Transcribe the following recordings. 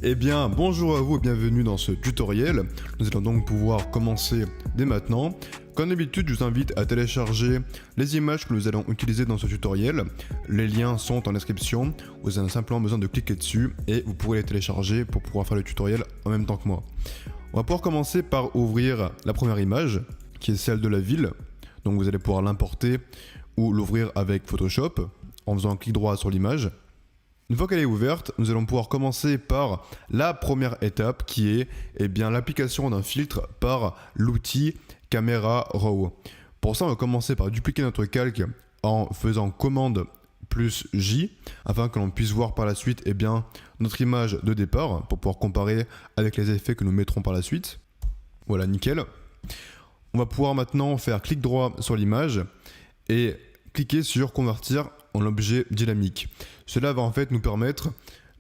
Eh bien, bonjour à vous et bienvenue dans ce tutoriel. Nous allons donc pouvoir commencer dès maintenant. Comme d'habitude, je vous invite à télécharger les images que nous allons utiliser dans ce tutoriel. Les liens sont en description. Vous avez simplement besoin de cliquer dessus et vous pourrez les télécharger pour pouvoir faire le tutoriel en même temps que moi. On va pouvoir commencer par ouvrir la première image, qui est celle de la ville. Donc vous allez pouvoir l'importer ou l'ouvrir avec Photoshop en faisant un clic droit sur l'image. Une fois qu'elle est ouverte, nous allons pouvoir commencer par la première étape qui est l'application d'un filtre par l'outil Camera Raw. Pour ça, on va commencer par dupliquer notre calque en faisant commande plus J afin que l'on puisse voir par la suite notre image de départ pour pouvoir comparer avec les effets que nous mettrons par la suite. Voilà, nickel. On va pouvoir maintenant faire clic droit sur l'image et cliquer sur convertir en objet dynamique. Cela va en fait nous permettre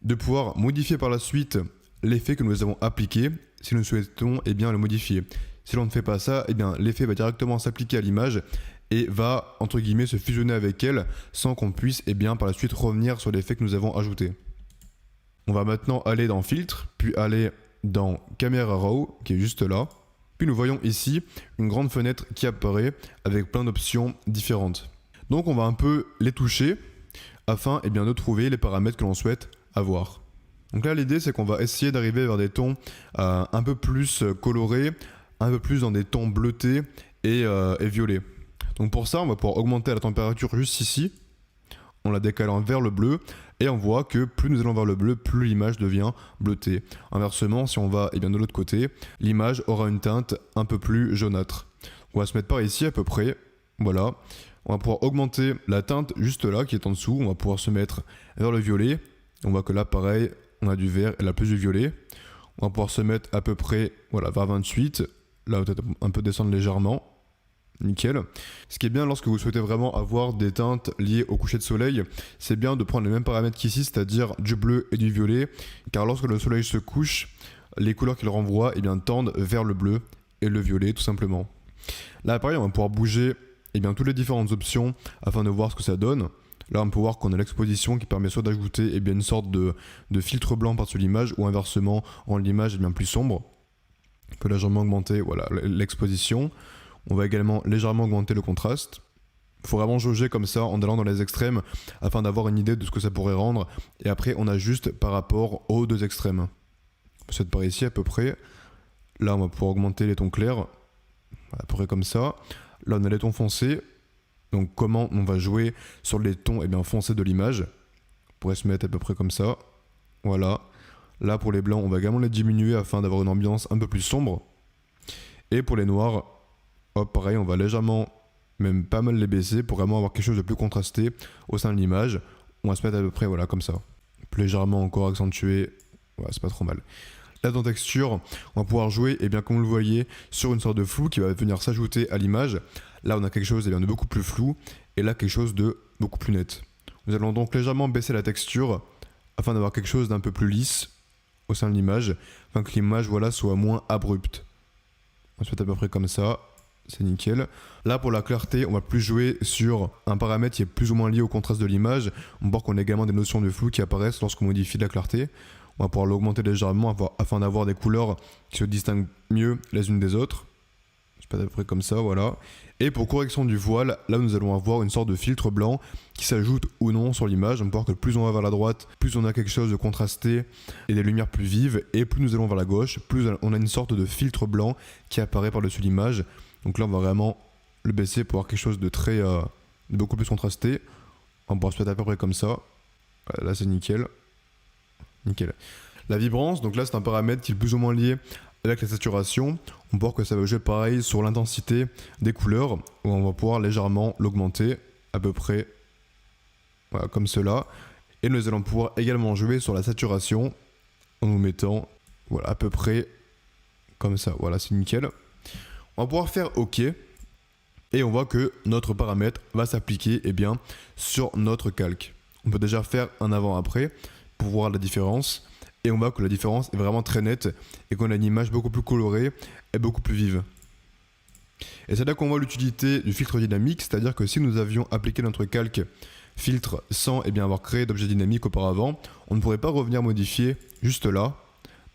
de pouvoir modifier par la suite l'effet que nous avons appliqué si nous souhaitons le modifier. Si l'on ne fait pas ça, l'effet va directement s'appliquer à l'image et va entre guillemets se fusionner avec elle sans qu'on puisse par la suite revenir sur l'effet que nous avons ajouté. On va maintenant aller dans filtre, puis aller dans Camera Raw qui est juste là. Puis nous voyons ici une grande fenêtre qui apparaît avec plein d'options différentes. Donc on va un peu les toucher afin de trouver les paramètres que l'on souhaite avoir. Donc là l'idée c'est qu'on va essayer d'arriver vers des tons un peu plus colorés, un peu plus dans des tons bleutés et violets. Donc pour ça on va pouvoir augmenter la température juste ici, en la décalant vers le bleu, et on voit que plus nous allons vers le bleu, plus l'image devient bleutée. Inversement, si on va de l'autre côté, l'image aura une teinte un peu plus jaunâtre. On va se mettre par ici à peu près, voilà. On va pouvoir augmenter la teinte juste là qui est en dessous. On va pouvoir se mettre vers le violet. On voit que là pareil, on a du vert et là plus du violet. On va pouvoir se mettre à peu près vers 28. Là peut-être un peu descendre légèrement. Nickel. Ce qui est bien lorsque vous souhaitez vraiment avoir des teintes liées au coucher de soleil, c'est bien de prendre les mêmes paramètres qu'ici, c'est-à-dire du bleu et du violet. Car lorsque le soleil se couche, les couleurs qu'il renvoie tendent vers le bleu et le violet tout simplement. Là pareil, on va pouvoir bouger toutes les différentes options afin de voir ce que ça donne. Là on peut voir qu'on a l'exposition qui permet soit d'ajouter une sorte de filtre blanc par-dessus l'image ou inversement en l'image plus sombre. On peut légèrement augmenter l'exposition. On va également légèrement augmenter le contraste. Il faut vraiment jauger comme ça en allant dans les extrêmes afin d'avoir une idée de ce que ça pourrait rendre. Et après on ajuste par rapport aux deux extrêmes. On peut se mettre par ici à peu près. Là on va pouvoir augmenter les tons clairs. À peu près comme ça. Là on a les tons foncés, donc comment on va jouer sur les tons foncés de l'image. On pourrait se mettre à peu près comme ça, voilà. Là pour les blancs on va également les diminuer afin d'avoir une ambiance un peu plus sombre. Et pour les noirs, hop pareil on va légèrement, même pas mal les baisser pour vraiment avoir quelque chose de plus contrasté au sein de l'image. On va se mettre à peu près comme ça. Plus légèrement encore accentué, voilà, c'est pas trop mal. Là dans texture, on va pouvoir jouer, comme vous le voyez, sur une sorte de flou qui va venir s'ajouter à l'image. Là on a quelque chose de beaucoup plus flou, et là quelque chose de beaucoup plus net. Nous allons donc légèrement baisser la texture, afin d'avoir quelque chose d'un peu plus lisse au sein de l'image, afin que l'image soit moins abrupte. On va se mettre à peu près comme ça, c'est nickel. Là pour la clarté, on va plus jouer sur un paramètre qui est plus ou moins lié au contraste de l'image. On voit qu'on a également des notions de flou qui apparaissent lorsqu'on modifie la clarté. On va pouvoir l'augmenter légèrement afin d'avoir des couleurs qui se distinguent mieux les unes des autres. Je passe à peu près comme ça, voilà. Et pour correction du voile, là nous allons avoir une sorte de filtre blanc qui s'ajoute ou non sur l'image. On peut voir que plus on va vers la droite, plus on a quelque chose de contrasté et des lumières plus vives. Et plus nous allons vers la gauche, plus on a une sorte de filtre blanc qui apparaît par-dessus l'image. Donc là on va vraiment le baisser pour avoir quelque chose de de beaucoup plus contrasté. On va pouvoir se mettre à peu près comme ça. Là c'est nickel. Nickel. La vibrance, donc là c'est un paramètre qui est plus ou moins lié avec la saturation. On peut voir que ça va jouer pareil sur l'intensité des couleurs, où on va pouvoir légèrement l'augmenter à peu près comme cela. Et nous allons pouvoir également jouer sur la saturation en nous mettant à peu près comme ça. Voilà, c'est nickel. On va pouvoir faire OK. Et on voit que notre paramètre va s'appliquer sur notre calque. On peut déjà faire un avant-après pour voir la différence, et on voit que la différence est vraiment très nette et qu'on a une image beaucoup plus colorée et beaucoup plus vive. Et c'est là qu'on voit l'utilité du filtre dynamique, c'est-à-dire que si nous avions appliqué notre calque filtre sans avoir créé d'objet dynamique auparavant, on ne pourrait pas revenir modifier juste là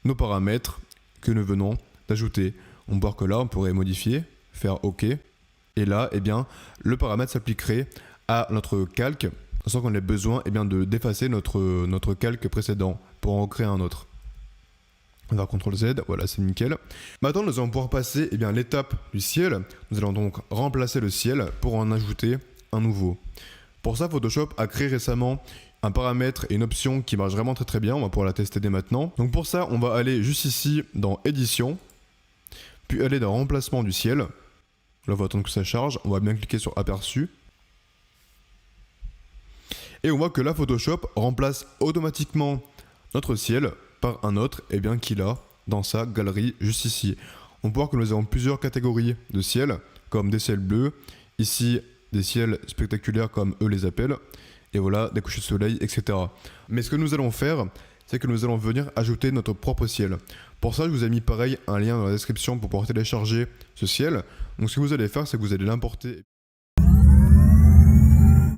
nos paramètres que nous venons d'ajouter. On voit que là, on pourrait modifier, faire OK. Et là, eh bien, le paramètre s'appliquerait à notre calque sans qu'on ait besoin d'effacer notre calque précédent pour en créer un autre. On va CTRL Z, voilà, c'est nickel. Maintenant, nous allons pouvoir passer l'étape du ciel. Nous allons donc remplacer le ciel pour en ajouter un nouveau. Pour ça, Photoshop a créé récemment un paramètre et une option qui marche vraiment très bien. On va pouvoir la tester dès maintenant. Donc pour ça, on va aller juste ici dans Édition, puis aller dans Remplacement du ciel. Là, on va attendre que ça charge. On va bien cliquer sur Aperçu. Et on voit que là, Photoshop remplace automatiquement notre ciel par un autre qu'il a dans sa galerie juste ici. On peut voir que nous avons plusieurs catégories de ciel, comme des ciels bleus, ici des ciels spectaculaires comme eux les appellent, et voilà, des couchers de soleil, etc. Mais ce que nous allons faire, c'est que nous allons venir ajouter notre propre ciel. Pour ça, je vous ai mis pareil un lien dans la description pour pouvoir télécharger ce ciel. Donc ce que vous allez faire, c'est que vous allez l'importer.